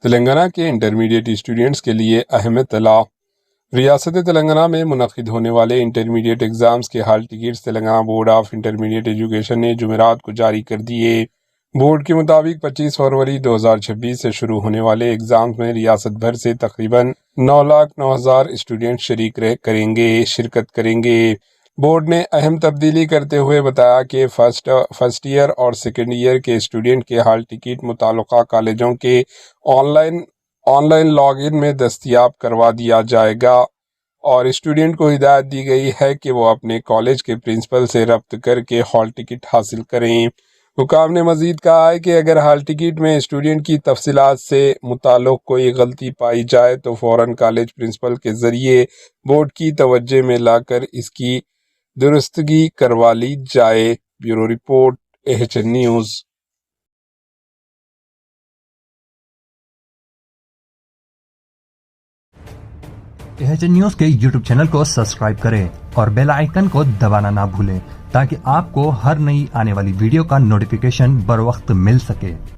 تلنگانہ کے intermediate students کے لیے اہم اطلاع۔ ریاست تلنگانہ میں منعقد ہونے والے انٹرمیڈیٹ ایگزامز کے hall tickets Telangana board of intermediate education نے جمعرات کو جاری کر دیے۔ بورڈ کے مطابق 25 فروری 2026 سے شروع ہونے والے ایگزامز میں ریاست بھر سے تقریباً 9,09,000 اسٹوڈنٹ شرکت کریں گے۔ بورڈ نے اہم تبدیلی کرتے ہوئے بتایا کہ فرسٹ ایئر اور سیکنڈ ایئر کے اسٹوڈنٹ کے ہال ٹکٹ متعلقہ کالجوں کے آن لائن لاگ ان میں دستیاب کروا دیا جائے گا، اور اسٹوڈنٹ کو ہدایت دی گئی ہے کہ وہ اپنے کالج کے پرنسپل سے رابطہ کر کے ہال ٹکٹ حاصل کریں۔ حکام نے مزید کہا ہے کہ اگر ہال ٹکٹ میں اسٹوڈنٹ کی تفصیلات سے متعلق کوئی غلطی پائی جائے تو فوراً کالج پرنسپل کے ذریعے بورڈ کی توجہ میں لا کر اس کی درستگی کروا لی جائے۔ Bureau report AHN news. AHN news کے یوٹیوب چینل کو سبسکرائب کریں اور بیل آئیکن کو دبانا نہ بھولیں تاکہ آپ کو ہر نئی آنے والی ویڈیو کا نوٹیفیکیشن بر وقت مل سکے۔